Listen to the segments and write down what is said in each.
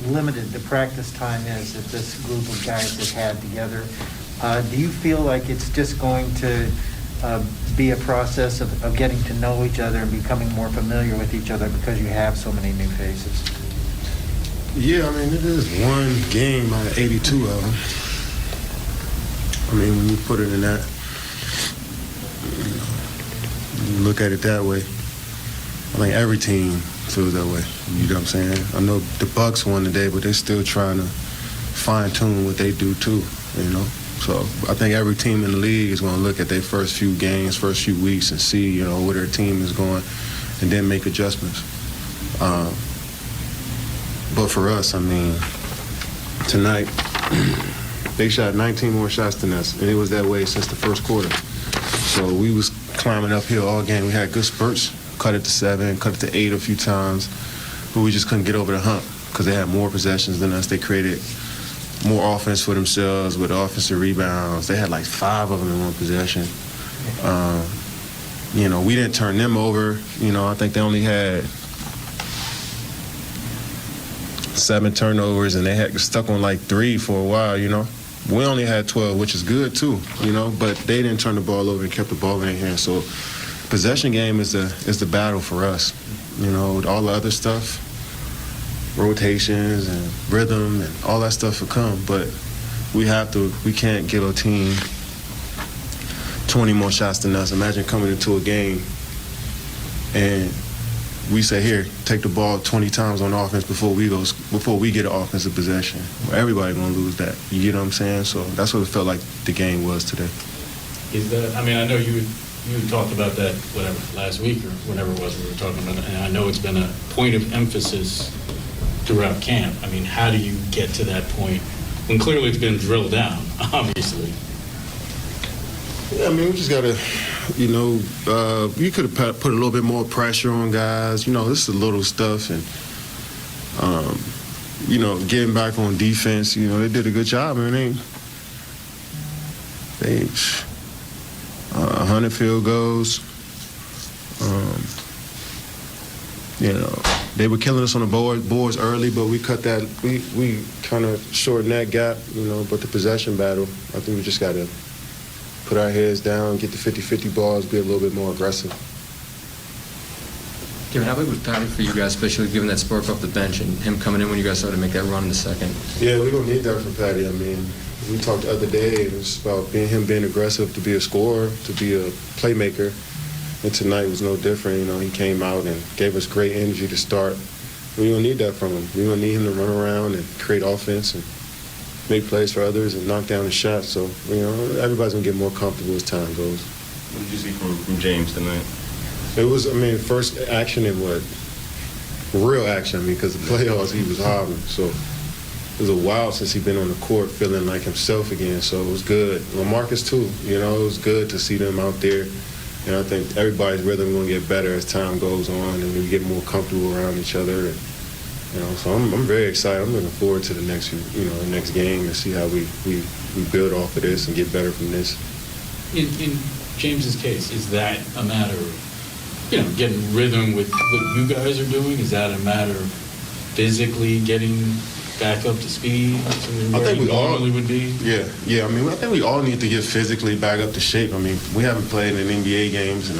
limited the practice time is that this group of guys has had together, do you feel like it's just going to be a process of getting to know each other and becoming more familiar with each other because you have so many new faces? Yeah, I mean, it is one game out of 82 of them. I mean, when you put it in that, you look at it that way, I think every team feels that way. You know what I'm saying? I know the Bucks won today, but they're still trying to fine-tune what they do too, you know? So I think every team in the league is going to look at their first few games, first few weeks and see, you know, where their team is going and then make adjustments. But for us, I mean, tonight, they shot 19 more shots than us, and it was that way since the first quarter. So we was climbing uphill all game. We had good spurts, cut it to 7, cut it to 8 a few times, but we just couldn't get over the hump because they had more possessions than us. They created more offense for themselves with offensive rebounds. They had like 5 of them in one possession. You know, we didn't turn them over. You know, I think they only had 7 turnovers, and they had stuck on like 3 for a while, you know. We only had 12, which is good too, you know, but they didn't turn the ball over and kept the ball in their hands. So possession game is the battle for us. You know, all the other stuff, rotations and rhythm and all that stuff will come, but we can't give a team 20 more shots than us. Imagine coming into a game and we say, here, take the ball 20 times on offense before we get an offensive possession. Everybody's going to lose that. You know what I'm saying? So that's what it felt like the game was today. Is that, I mean, I know you talked about that, whatever, last week or whenever it was we were talking about it, and I know it's been a point of emphasis throughout camp. I mean, how do you get to that point when clearly it's been drilled down, obviously? Yeah, I mean, we just got to, you know, you could have put a little bit more pressure on guys. You know, this is little stuff. And, you know, getting back on defense, you know, they did a good job. I mean, they 100 field goals. You know, they were killing us on the boards early, but we cut that. We kind of shortened that gap, you know, but the possession battle, I think we just got to put our heads down, get the 50-50 balls, be a little bit more aggressive. Kevin, how big was Patty for you guys, especially given that spark off the bench and him coming in when you guys started to make that run in the second? Yeah, we don't need that from Patty. I mean, we talked the other day, it was about him being aggressive, to be a scorer, to be a playmaker. And tonight was no different. You know, he came out and gave us great energy to start. We don't need that from him. We don't need him to run around and create offense and make plays for others and knock down the shots. So, you know, everybody's going to get more comfortable as time goes. What did you see from James tonight? It was, I mean, first action in what? Real action, I mean, because the playoffs, he was hobbling. So it was a while since he'd been on the court feeling like himself again. So it was good. LaMarcus, too. You know, it was good to see them out there. And I think everybody's rhythm going to get better as time goes on and we get more comfortable around each other. And, you know, so I'm very excited. I'm looking forward to the next game and see how we build off of this and get better from this. In James's case, is that a matter of, you know, getting rhythm with what you guys are doing? Is that a matter of physically getting back up to speed? I think we normally would be. Yeah. I mean, I think we all need to get physically back up to shape. I mean, we haven't played in NBA games and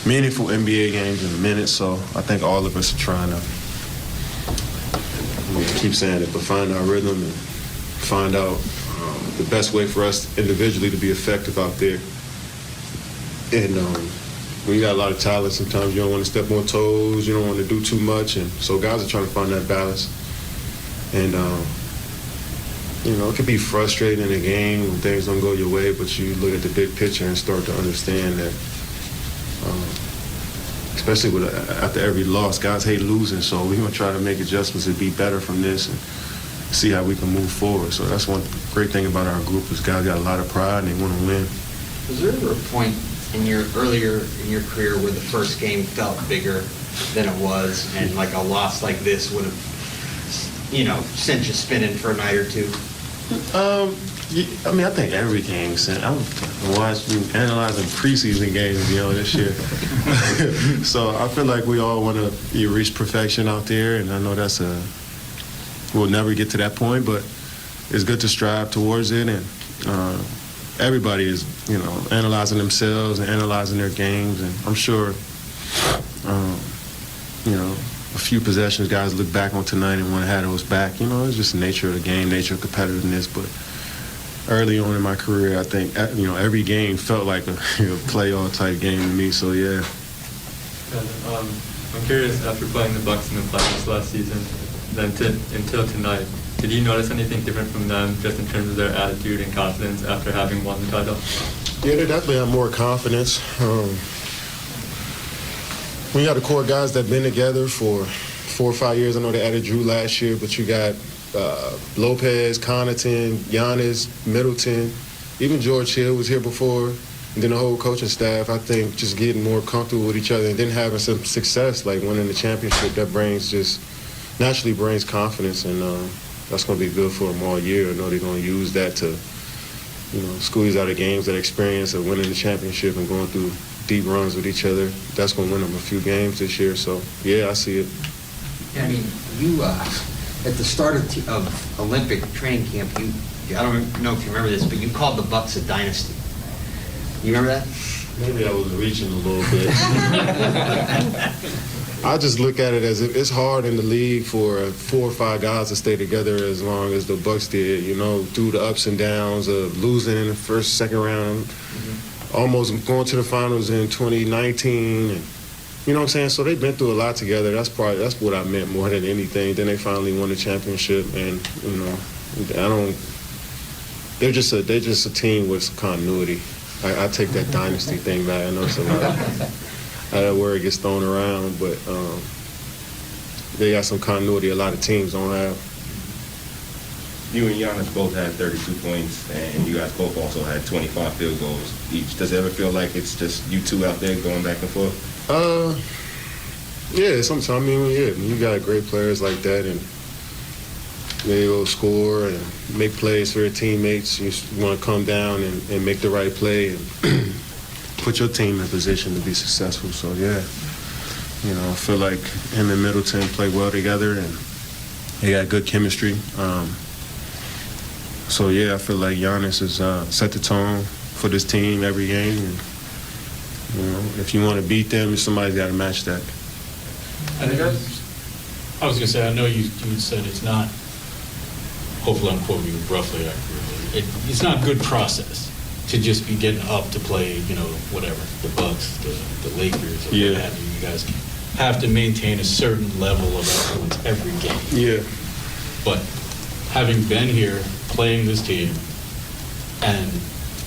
meaningful NBA games in a minute, so I think all of us are trying to. I keep saying it, but find our rhythm and find out the best way for us individually to be effective out there. And when you got a lot of talent, sometimes you don't want to step on toes, you don't want to do too much, and so guys are trying to find that balance. And, you know, it could be frustrating in a game when things don't go your way, but you look at the big picture and start to understand that, especially after every loss, guys hate losing, so we're going to try to make adjustments and be better from this and see how we can move forward. So that's one great thing about our group is guys got a lot of pride and they want to win. Was there ever a point earlier in your career where the first game felt bigger than it was and like a loss like this would have, you know, sent you spinning for a night or two? I mean, I think every game sent. I'm analyzing preseason games, you know, this year. So I feel like we all want to reach perfection out there, and I know that's we'll never get to that point, but it's good to strive towards it. And everybody is, analyzing themselves and analyzing their games. And I'm sure, a few possessions guys look back on tonight and want to have those back. It's just the nature of the game, nature of competitiveness. But early on in my career, I think, every game felt like a playoff type game to me. So, yeah. I'm curious, after playing the Bucks in the playoffs last season, then until tonight, did you notice anything different from them just in terms of their attitude and confidence after having won the title? Yeah, they definitely have more confidence. We got the core guys that been together for 4 or 5 years. I know they added Drew last year, but you got Lopez, Connaughton, Giannis, Middleton, even George Hill was here before, and then the whole coaching staff. I think just getting more comfortable with each other and then having some success, like winning the championship, that naturally brings confidence, and that's going to be good for them all year. I know they're going to use that to, squeeze out of games, that experience of winning the championship and going through deep runs with each other. That's going to win them a few games this year. So, yeah, I see it. I mean, you, at the start of Olympic training camp, I don't know if you remember this, but you called the Bucks a dynasty. You remember that? Maybe I was reaching a little bit. I just look at it as it's hard in the league for 4 or 5 guys to stay together as long as the Bucks did, through the ups and downs of losing in the first, second round, almost going to the finals in 2019. And, you know what I'm saying? So they've been through a lot together. That's what I meant more than anything. Then they finally won the championship, and, they're just a team with some continuity. I take that dynasty thing back. I know it's a lot. That word gets thrown around, but they got some continuity a lot of teams don't have. You and Giannis both had 32 points, and you guys both also had 25 field goals each. Does it ever feel like it's just you two out there going back and forth? Yeah, sometimes. I mean, yeah, you got great players like that, and they will score and make plays for their teammates. You want to come down and make the right play and put your team in position to be successful. So, yeah, I feel like him and Middleton play well together, and they got good chemistry. So, yeah, I feel like Giannis has set the tone for this team every game. And, if you want to beat them, somebody's got to match that. I was going to say, I know you said it's not, hopefully I'm quoting you roughly accurately, it's not a good process to just be getting up to play, whatever, the Bucks, the Lakers, or what have you. You guys have to maintain a certain level of excellence every game. Yeah. But having been here, playing this team, and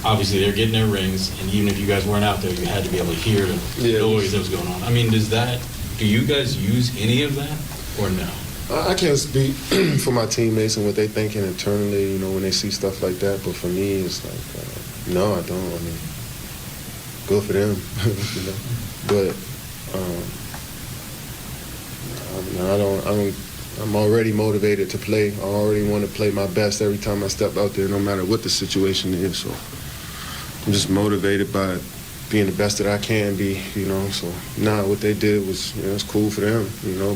obviously they're getting their rings, and even if you guys weren't out there, you had to be able to hear the noise that was going on. I mean, do you guys use any of that, or no? I can't speak for my teammates and what they're thinking internally, when they see stuff like that. But for me, it's like, no, I don't. I mean, good for them, But I'm already motivated to play. I already want to play my best every time I step out there, no matter what the situation is. So I'm just motivated by being the best that I can be, So what they did was, it's cool for them,